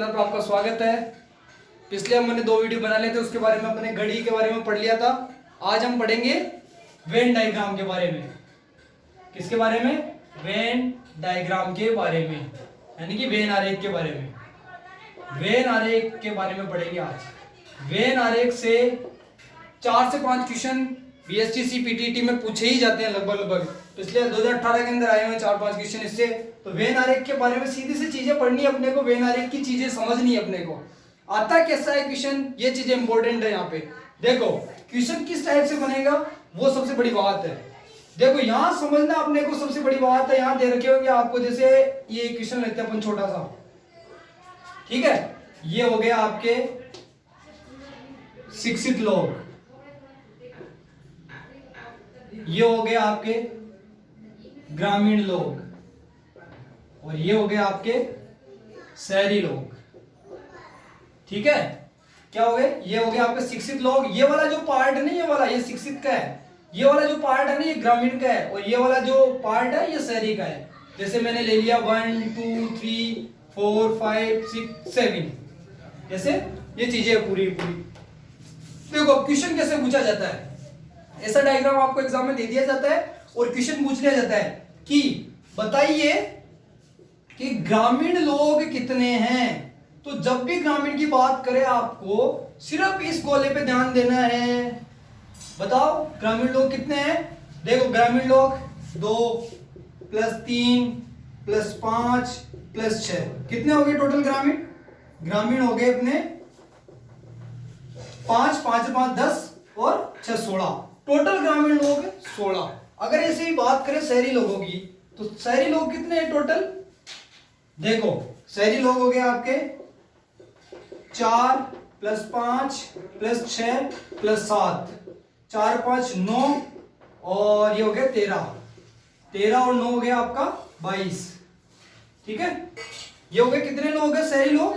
पर आपका स्वागत है। पिछले हमने 2 वीडियो बना लिए थे, उसके बारे में अपने घड़ी के बारे में पढ़ लिया था। आज हम पढ़ेंगे वेन डायग्राम के बारे में। किसके बारे में? वेन डायग्राम के बारे में, यानी कि वेन आरेख के बारे में। वेन आरेख के बारे में पढ़ेंगे आज। वेन आरेख से 4 से 5 क्वेश्चन बीएसटीसी पीटीटी में पूछे ही जाते हैं लगभग। पिछले 2018 के अंदर आए हुए 4-5 क्वेश्चन इससे। तो वेन आरेख के बारे में सीधी सी चीजें पढ़नी है अपने को, वेन आरेख की चीजें समझनी है अपने को। आता कैसा है क्वेश्चन, ये चीजें इंपॉर्टेंट है यहाँ पे। देखो क्वेश्चन किस टाइप से बनेगा वो सबसे बड़ी बात है। देखो यहाँ समझना अपने को सबसे बड़ी बात है। यहाँ दे रखे होंगे आपको, जैसे ये क्वेश्चन लेते हैं अपन छोटा सा, ठीक है। ये हो गया आपके शिक्षित लोग, ये हो गए आपके ग्रामीण लोग, और ये हो गए आपके शहरी लोग, ठीक है। क्या हो गए? ये हो गए आपके शिक्षित लोग। ये वाला जो पार्ट है ना, ये वाला, ये शिक्षित का है। ये वाला जो पार्ट है ना, ये ग्रामीण का है, और ये वाला जो पार्ट है ये शहरी का है। जैसे मैंने ले लिया 1 2 3 4 5 6 7, जैसे ये चीजें पूरी। देखो क्वेश्चन कैसे पूछा जाता है, ऐसा डायग्राम आपको एग्जाम में दे दिया जाता है और क्वेश्चन पूछ लिया जाता है कि बताइए कि ग्रामीण लोग कितने हैं। तो जब भी ग्रामीण की बात करें आपको सिर्फ इस गोले पे ध्यान देना है। बताओ ग्रामीण लोग कितने हैं। देखो ग्रामीण लोग 2 + 3 + 5 + 6, कितने हो गए टोटल ग्रामीण? ग्रामीण हो गए अपने 5 5 5 10 और 6 16, टोटल ग्रामीण लोग 16। अगर ऐसे ही बात करें शहरी लोगों की, तो शहरी लोग कितने हैं टोटल? देखो शहरी लोग हो गए आपके 4 + 5 + 6 + 7, 4 5 9, और ये हो गया 13 और 9 हो गया आपका 22, ठीक है। ये हो गए कितने लोग हैं शहरी लोग?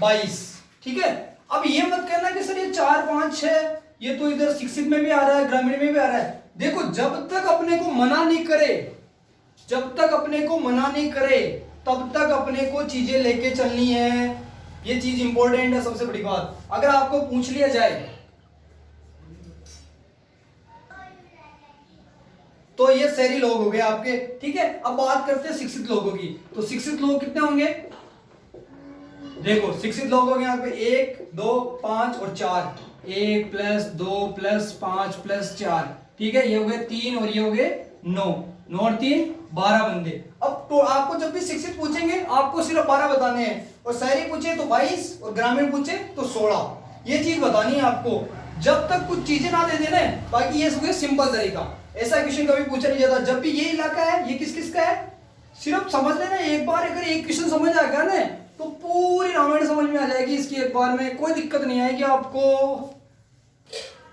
22, ठीक है। अब ये मत कहना कि सर ये 4 5 6 ये तो इधर शिक्षित में भी आ रहा है, ग्रामीण में भी आ रहा है। देखो जब तक अपने को मना नहीं करे, जब तक अपने को मना नहीं करे तब तक अपने को चीजें लेके चलनी है। ये चीज इंपॉर्टेंट है, सबसे बड़ी बात। अगर आपको पूछ लिया जाए तो ये शहरी लोग हो गए आपके, ठीक है। अब बात करते हैं शिक्षित लोगों की। तो शिक्षित लोग कितने होंगे? देखो शिक्षित लोग हो गए यहाँ पे 1 2 5 और 4, 1 + 2 + 5 + 4, ठीक है। ये हो गए 3 और ये हो गए 9 और 3 12 बंदे। अब तो आपको जब भी शिक्षित पूछेंगे आपको सिर्फ 12 बताने हैं, और शहरी पूछे तो 22 और ग्रामीण पूछे तो 16। ये चीज बतानी है आपको, जब तक कुछ चीजें ना दे देना। बाकी ये सब सिंपल तरीका, ऐसा क्वेश्चन कभी पूछा नहीं जाता। जब भी ये इलाका है ये किस किस का है सिर्फ समझ लेना एक बार। अगर एक क्वेश्चन समझ आ गया ना तो पूरी रामायण समझ में आ जाएगी इसकी एक बार में, कोई दिक्कत नहीं आएगी आपको।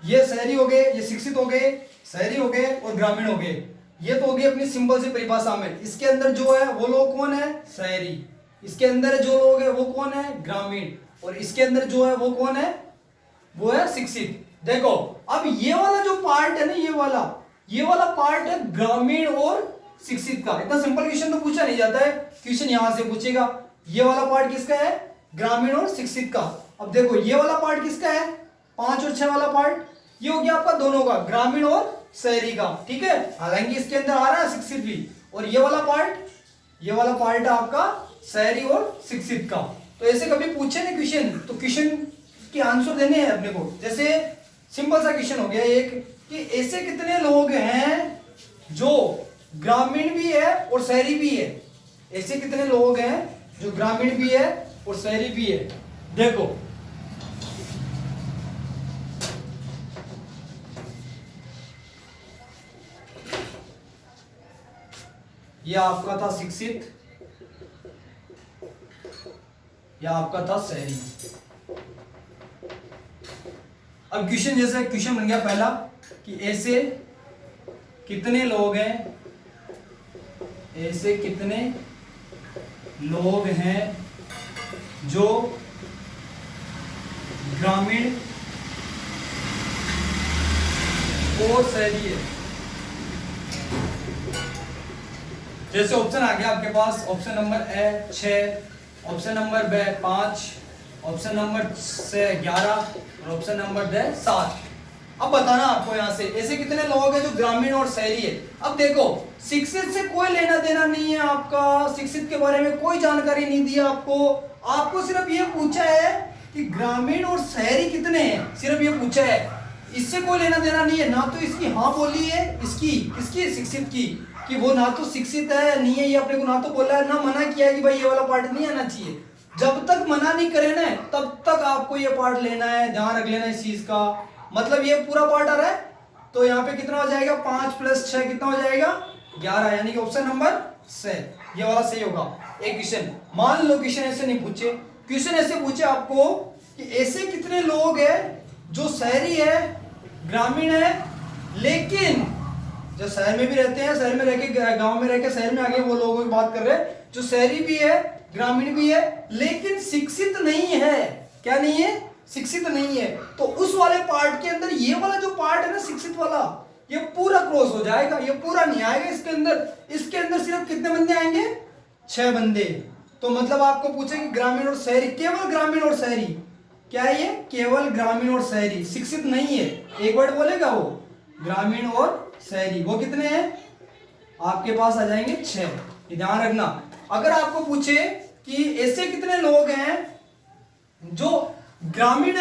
ये शहरी हो गए, ये शिक्षित हो गए, शहरी हो गए और ग्रामीण हो गए। ये तो हो गई अपनी सिंपल सी परिभाषा में। इसके अंदर जो है वो लोग कौन है? शहरी। इसके अंदर जो लोग है वो कौन है? ग्रामीण। और इसके अंदर जो है वो कौन है? वो है शिक्षित। देखो अब ये वाला जो पार्ट है ना, ये वाला पार्ट है ग्रामीण और शिक्षित का। इतना सिंपल क्वेश्चन तो पूछा नहीं जाता है, क्वेश्चन यहां से पूछेगा ये वाला पार्ट किसका है? ग्रामीण और शिक्षित का। अब देखो ये वाला पार्ट किसका है? 5 और 6 वाला पार्ट, ये हो गया आपका दोनों का, ग्रामीण और शहरी का, ठीक है। हालांकि इसके अंदर आ रहा है शिक्षित भी। और ये वाला पार्ट है आपका शहरी और शिक्षित का। तो ऐसे कभी पूछे ना क्वेश्चन, तो क्वेश्चन के आंसर देने हैं अपने को। जैसे सिंपल सा क्वेश्चन हो गया एक कि ऐसे कितने लोग हैं जो ग्रामीण भी है और शहरी भी है। ऐसे कितने लोग हैं जो ग्रामीण भी है और शहरी भी है। देखो ये आपका था शिक्षित, या आपका था शहरी। अब क्वेश्चन जैसे क्वेश्चन बन गया पहला कि ऐसे कितने लोग हैं, ऐसे कितने लोग हैं जो ग्रामीण और शहरी है। जैसे ऑप्शन आ गया आपके पास, option number a 6, option number b 5, option number c 11 और ऑप्शन नंबर दे 7। अब बताना आपको यहाँ से ऐसे कितने लोग हैं जो ग्रामीण और शहरी है। अब देखो शिक्षित से कोई लेना देना नहीं है आपका, शिक्षित के बारे में कोई जानकारी नहीं दी आपको, आपको सिर्फ ये पूछा है कि ग्रामीण और शहरी कितने हैं, सिर्फ ये पूछा है, इससे कोई लेना देना नहीं है। ना तो इसकी हाँ बोली है, इसकी शिक्षित की कि वो ना तो शिक्षित है नहीं है, ये अपने को ना तो बोला है ना मना किया है कि भाई ये वाला पार्ट नहीं आना चाहिए। जब तक मना नहीं करे ना तब तक आपको ये पार्ट लेना है, ध्यान रख लेना इस चीज का। मतलब ये पूरा पार्ट आ रहा है तो यहाँ पे कितना हो जाएगा, 5 + 6 कितना हो जाएगा, 11, यानी कि ऑप्शन नंबर से ये वाला सही होगा। एक क्वेश्चन मान लो, क्वेश्चन ऐसे नहीं पूछे, क्वेश्चन ऐसे पूछे आपको कि ऐसे कितने लोग हैं जो शहरी है, ग्रामीण है, लेकिन जो शहर में भी रहते हैं, शहर में रह के गांव में रह के शहर में आ गए वो लोगों की बात कर रहे हैं, जो शहरी भी है ग्रामीण भी है लेकिन शिक्षित नहीं है। क्या नहीं है, शिक्षित नहीं है। तो उस वाले पार्ट के अंदर ये वाला जो पार्ट है ना शिक्षित वाला, ये पूरा क्रॉस हो जाएगा, ये पूरा नहीं आएगा इसके अंदर। इसके अंदर सिर्फ कितने बंदे आएंगे, 6 बंदे। तो मतलब आपको पूछे कि ग्रामीण और शहरी, केवल ग्रामीण और शहरी, क्या है ये, केवल ग्रामीण और शहरी, शिक्षित नहीं है। एक वर्ड बोलेगा वो, ग्रामीण और शहरी, वो कितने हैं आपके पास आ जाएंगे 6। ध्यान रखना। अगर आपको पूछे कि ऐसे कितने लोग हैं जो ग्रामीण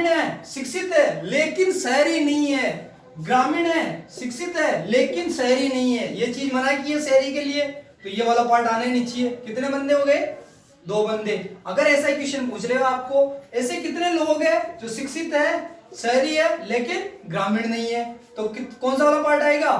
है शिक्षित है लेकिन शहरी नहीं है, ग्रामीण है शिक्षित है लेकिन शहरी नहीं है, ये चीज मना की है शहरी के लिए, तो ये वाला पार्ट आना ही नहीं चाहिए। कितने बंदे हो गए, 2 बंदे। अगर ऐसा क्वेश्चन पूछ लेगा आपको, ऐसे कितने लोग हैं जो शिक्षित है, शहरी है लेकिन ग्रामीण नहीं है, तो कौन सा वाला पार्ट आएगा,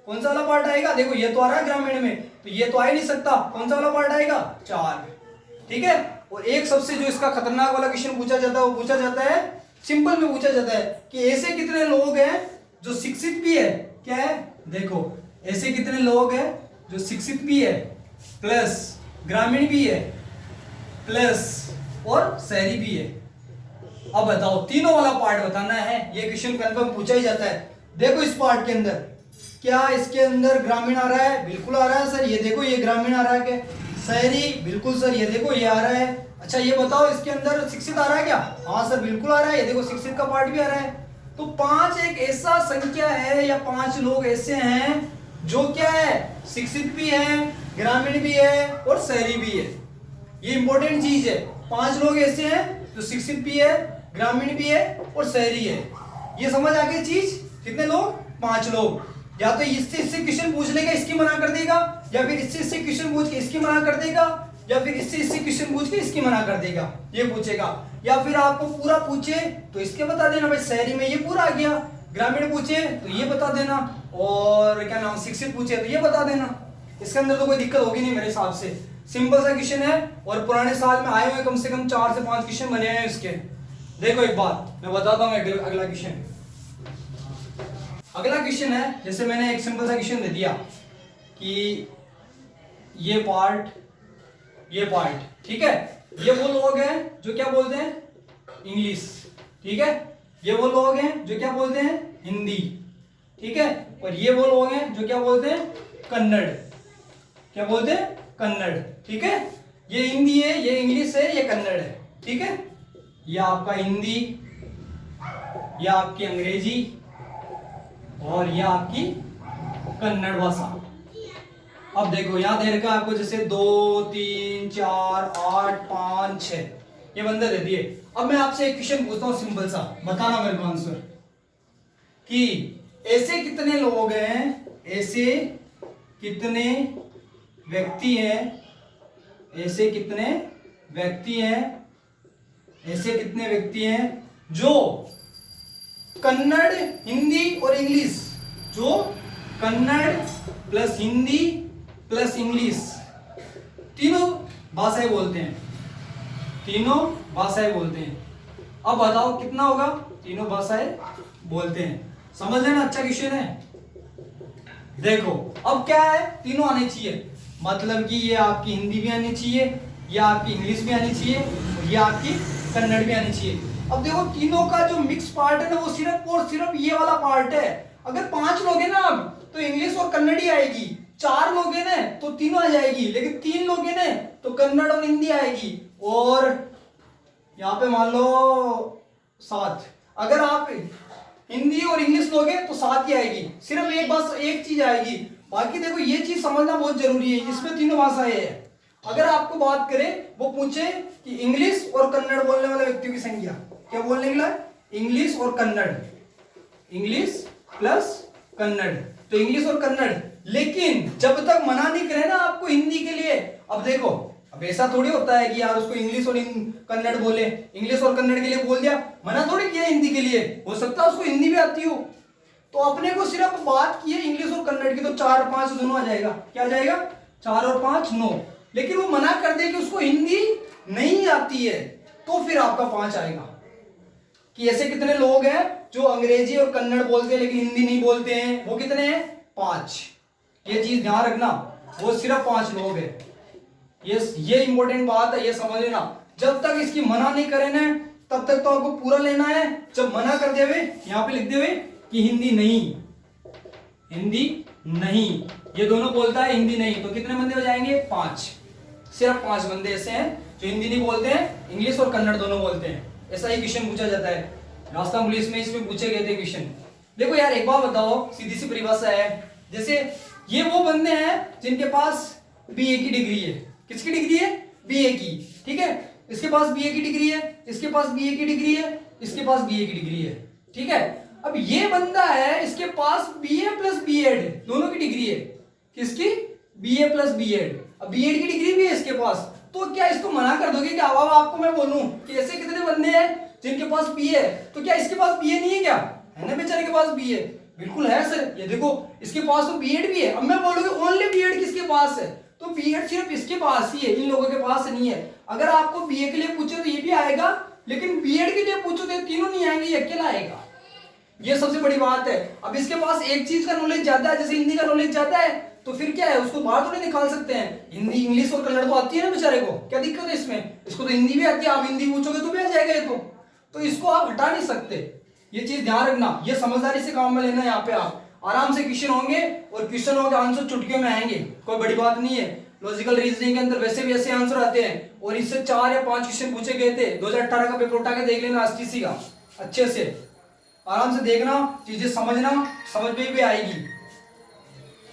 कौन सा वाला पार्ट आएगा। देखो ये तो आ रहा है ग्रामीण में, तो ये तो आ ही नहीं सकता, कौन सा वाला पार्ट आएगा, 4। ठीक है। और एक सबसे जो इसका खतरनाक वाला क्वेश्चन पूछा जाता है, वो पूछा जाता है सिंपल में पूछा जाता है कि ऐसे कितने लोग हैं जो शिक्षित भी है, क्या है, देखो ऐसे कितने लोग हैं जो शिक्षित भी है प्लस ग्रामीण भी है प्लस और शहरी भी है। अब बताओ तीनों वाला पार्ट बताना है, ये क्वेश्चन कंफर्म पूछा ही जाता है। देखो इस पार्ट के अंदर क्या इसके अंदर ग्रामीण आ रहा है, बिल्कुल आ रहा है सर, ये देखो ये ग्रामीण आ रहा है, क्या शहरी, बिल्कुल सर, ये देखो ये आ रहा है। अच्छा ये बताओ इसके अंदर शिक्षित आ रहा है क्या, हाँ सर बिल्कुल आ रहा है, ये देखो शिक्षित का पार्ट भी आ रहा है। तो 5 एक ऐसा संख्या है या 5 लोग ऐसे हैं जो क्या है, शिक्षित भी है, ग्रामीण भी है और शहरी भी है। ये इंपॉर्टेंट चीज है, 5 लोग ऐसे हैं जो शिक्षित भी है, ग्रामीण भी है और शहरी है। ये समझ आ गई चीज, कितने लोग, 5 लोग। या तो इससे क्वेश्चन पूछ लेगा इसकी मना कर देगा, या फिर इससे क्वेश्चन पूछ के इसकी मना कर देगा, या फिर इससे क्वेश्चन पूछ के इसकी मना कर देगा, ये पूछेगा। या फिर आपको पूरा पूछे तो इसके बता देना भाई शहरी में ये पूरा आ गया, ग्रामीण पूछे तो ये बता देना, और क्या नाम शिक्षित पूछे तो ये बता देना। इसके अंदर तो कोई दिक्कत होगी नहीं मेरे हिसाब से, सिंपल सा क्वेश्चन है। और पुराने साल में आए हुए कम से कम 4 से 5 क्वेश्चन बने हैं इसके। देखो एक बात मैं बताता हूँ, अगला क्वेश्चन, अगला क्वेश्चन है, जैसे मैंने एक सिंपल सा क्वेश्चन दे दिया कि ये पार्ट ठीक है, ये वो लोग हैं जो क्या बोलते हैं, इंग्लिश, ठीक है, ये वो लोग हैं जो क्या बोलते हैं, हिंदी, ठीक है, और ये वो लोग हैं जो क्या बोलते हैं, कन्नड़, क्या बोलते हैं, कन्नड़, ठीक है। ये हिंदी है, ये इंग्लिश है, ये कन्नड़ है, ठीक है। ये आपका हिंदी, ये आपकी अंग्रेजी और ये आपकी कन्नड़ भाषा। अब देखो यहाँ दे रखा आपको जैसे 2 3 4 8 5 6 ये बंदे दे दिए। अब मैं आपसे एक क्वेश्चन पूछता हूँ सिंपल सा, बताना मेरे को आंसर कि ऐसे कितने लोग हैं, ऐसे कितने व्यक्ति हैं, ऐसे कितने व्यक्ति हैं, ऐसे कितने व्यक्ति हैं जो कन्नड़, हिंदी और इंग्लिश, जो Kannada plus Hindi plus English तीनों भाषाएं बोलते हैं, तीनों भाषाएं बोलते हैं। अब बताओ कितना होगा, तीनों भाषाएं बोलते हैं। समझ लेना, अच्छा क्वेश्चन है। देखो अब क्या है, तीनों आने चाहिए, मतलब कि ये आपकी हिंदी भी आनी चाहिए, ये आपकी इंग्लिश भी आनी चाहिए और ये आपकी कन्नड़ भी आनी चाहिए। अब देखो तीनों का जो मिक्स पार्ट है ना, वो सिर्फ और सिर्फ ये वाला पार्ट है। अगर 5 लोग हैं ना अब, तो इंग्लिश और कन्नड़ ही आएगी, 4 लोग हैं ना तो तीनों आ जाएगी, लेकिन 3 लोग हैं ना तो कन्नड़ और हिंदी आएगी। और यहाँ पे मान लो 7, अगर आप हिंदी और इंग्लिश लोगे तो 7 ही आएगी, सिर्फ एक बस एक चीज आएगी। बाकी देखो ये चीज समझना बहुत जरूरी है, इसमें तीनों भाषाएं है। अगर आपको बात करें, वो पूछे कि इंग्लिश और कन्नड़ बोलने वाले व्यक्तियों की संख्या, क्या बोलने के लिए? इंग्लिश और कन्नड़, इंग्लिश प्लस कन्नड़, तो इंग्लिश और कन्नड़। लेकिन जब तक मना नहीं करे ना आपको हिंदी के लिए, अब देखो अब ऐसा थोड़ी होता है कि यार उसको इंग्लिश और कन्नड़ बोले, इंग्लिश और कन्नड़ के लिए बोल दिया, मना थोड़ी किया हिंदी के लिए, हो सकता है उसको हिंदी भी आती हो। तो अपने को सिर्फ बात की है इंग्लिश और कन्नड़ की, तो 4 और 5 दोनों आ जाएगा। क्या आ जाएगा? 4 और 5 9। लेकिन वो मना कर दे कि उसको हिंदी नहीं आती है, तो फिर आपका 5 आएगा। कि ऐसे कितने लोग हैं जो अंग्रेजी और कन्नड़ बोलते हैं लेकिन हिंदी नहीं बोलते हैं, वो कितने हैं? 5। ये चीज ध्यान रखना, वो सिर्फ 5 लोग हैं। ये इंपॉर्टेंट बात है, ये समझ लेना। जब तक इसकी मना नहीं करे ना तब तक तो आपको पूरा लेना है। जब मना कर दे हुए यहां पे लिख दे हुए कि हिंदी नहीं, हिंदी नहीं, ये दोनों बोलता है हिंदी नहीं, तो कितने बंदे हो जाएंगे? 5। सिर्फ 5 बंदे ऐसे हैं जो हिंदी नहीं बोलते हैं, इंग्लिश और कन्नड़ दोनों बोलते हैं। ऐसा ही क्वेश्चन पूछा जाता है राजस्थान पुलिस में, इसमें पूछे गए थे क्वेश्चन। देखो यार एक बात बताओ, सीधी सी परिभाषा है, जैसे ये वो बंदे हैं जिनके पास बीए की डिग्री है। किसकी डिग्री है? बीए की, ठीक है। इसके पास बीए की डिग्री है, इसके पास बीए की डिग्री है, इसके पास बीए की डिग्री है, ठीक है। अब ये बंदा है, इसके पास बीए प्लस बीएड दोनों की डिग्री है। किसकी? BA plus BEd. अब बीएड की डिग्री भी है इसके पास, तो क्या इसको मना कर दोगे? क्या अब आपको मैं बोलूं कि ऐसे कितने बंदे हैं जिनके पास बीए है, तो क्या इसके पास बीए नहीं है? क्या है ना बेचारे के पास बीए? बिल्कुल है सर, ये देखो इसके पास तो बीएड भी है। अब मैं बोलूंगी ओनली बीएड किसके पास है, तो बीएड सिर्फ इसके पास ही है, इन लोगों के पास नहीं है। अगर आपको बीए के लिए पूछे तो ये भी आएगा, लेकिन बीएड के लिए पूछो तो तीनों नहीं आएंगे, ये अकेला आएगा। ये सबसे बड़ी बात है। अब इसके पास एक चीज का नॉलेज ज्यादा है, जैसे हिंदी का नॉलेज ज्यादा है, तो फिर क्या है, उसको बाहर थोड़ी निकाल सकते हैं। हिंदी इंग्लिश और कन्नड़ तो आती है ना बेचारे को, क्या दिक्कत है इसमें? इसको तो हिंदी भी आती है, आप हिंदी पूछोगे तो भी आ जाएगा ये तो इसको आप हटा नहीं सकते। ये चीज ध्यान रखना, ये समझदारी से काम में लेना। यहाँ पे आप आराम से क्वेश्चन होंगे और क्वेश्चनों के आंसर चुटकियों में आएंगे, कोई बड़ी बात नहीं है। लॉजिकल रीजनिंग के अंदर वैसे भी ऐसे आंसर आते हैं, और इससे 4 या 5 क्वेश्चन पूछे गए थे। 2018 का पेपर उठा के देख लेना एसटीसी का, अच्छे से आराम से देखना, चीजें समझना, समझ में भी आएगी।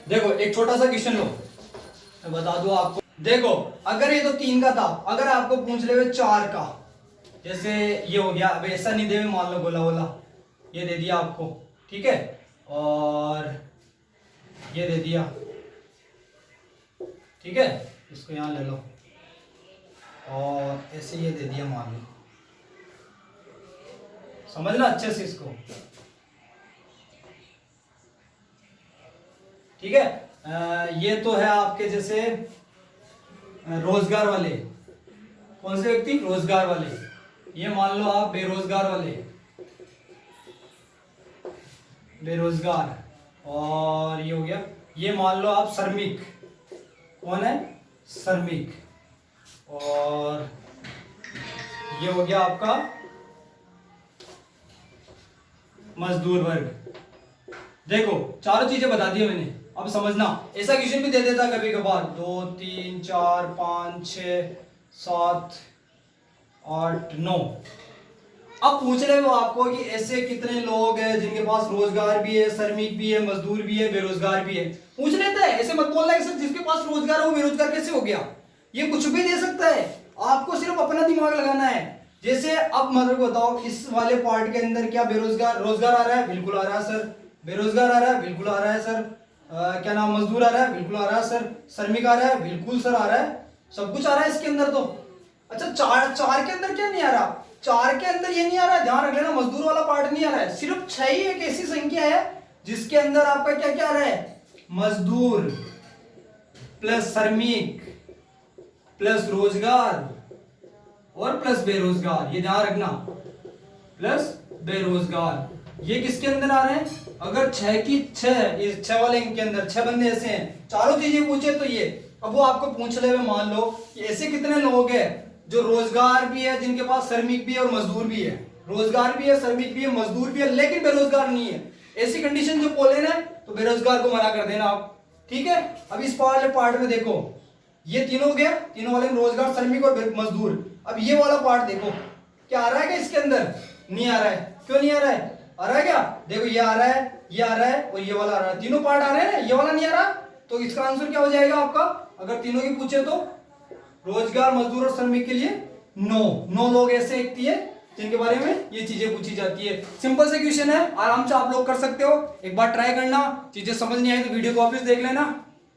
देखो एक छोटा सा क्वेश्चन लो, मैं बता दूं आपको। देखो अगर ये तो 3 का था, अगर आपको पूछ ले 4 का, जैसे ये हो गया, अब ऐसा नहीं दे, मान लो गोला गोला ये दे दिया आपको, ठीक है, और ये दे दिया, ठीक है, इसको यहां ले लो, और ऐसे ये दे दिया मान लो, समझना अच्छे से इसको, ठीक है। ये तो है आपके जैसे रोजगार वाले, कौन से व्यक्ति? रोजगार वाले। ये मान लो आप बेरोजगार वाले, बेरोजगार, और ये हो गया, ये मान लो आप श्रमिक, कौन है? श्रमिक, और ये हो गया आपका मजदूर वर्ग। देखो चारों चीजें बता दी मैंने, अब समझना। ऐसा क्वेश्चन भी दे देता कभी कभार, 2 3 4 5 6 7 8 9। अब पूछ रहे हो आपको कि ऐसे कितने लोग हैं जिनके पास रोजगार भी है, श्रमिक भी है, मजदूर भी है, बेरोजगार भी है। पूछ लेता है, ऐसे मत बोलना कि सर जिसके पास रोजगार है वो बेरोजगार कैसे हो गया। ये कुछ भी दे सकता है, आपको सिर्फ अपना दिमाग लगाना है। जैसे अब मतलब बताओ इस वाले पार्ट के अंदर क्या बेरोजगार, रोजगार आ रहा है? बिल्कुल आ रहा है सर। बेरोजगार आ रहा है? बिल्कुल आ रहा है सर। क्या नाम, मजदूर आ रहा है? बिल्कुल आ रहा है सर। श्रमिक आ रहा है? बिल्कुल सर आ रहा है। सब कुछ आ रहा है इसके अंदर तो। अच्छा चार के अंदर क्या नहीं आ रहा? 4 के अंदर ये नहीं आ रहा है, ध्यान रख लेना, मजदूर वाला पार्ट नहीं आ रहा है। सिर्फ 6 ही एक ऐसी संख्या है जिसके अंदर आपका क्या क्या आ रहा है? मजदूर प्लस श्रमिक प्लस रोजगार और प्लस बेरोजगार, ये ध्यान रखना, प्लस बेरोजगार। ये किसके अंदर आ रहे हैं? अगर 6 की 6, इस 6 वाले के अंदर 6 बंदे ऐसे हैं, चारों चीजें पूछे तो ये। अब वो आपको पूछ ले, मान लो कि ऐसे कितने लोग हैं जो रोजगार भी है, जिनके पास श्रमिक भी है और मजदूर भी है, रोजगार भी है, श्रमिक भी है, मजदूर भी है, लेकिन बेरोजगार नहीं है। ऐसी कंडीशन जो बोले ना, तो बेरोजगार को मना कर देना आप। ठीक है। अब इस वाले पार्ट में देखो, ये तीनों हो गया, तीनों वाले में रोजगार, श्रमिक और मजदूर। अब ये वाला पार्ट देखो, क्या आ रहा है क्या इसके अंदर? नहीं आ रहा है। क्यों नहीं आ रहा है? आ रहा है क्या? देखो ये आ रहा है, ये आ रहा है और ये वाला आ रहा है, तीनों पार्ट आ रहे हैं, ये वाला नहीं आ रहा। तो इसका आंसर क्या हो जाएगा आपका, अगर तीनों की पूछे तो? रोजगार, मजदूर और श्रमिक के लिए 9 लोग ऐसे व्यक्ति है जिनके बारे में ये चीजें पूछी जाती है। सिंपल से क्वेश्चन है, आराम से आप लोग कर सकते हो। एक बार ट्राई करना, चीजें समझ नहीं आई तो वीडियो को वापस देख लेना।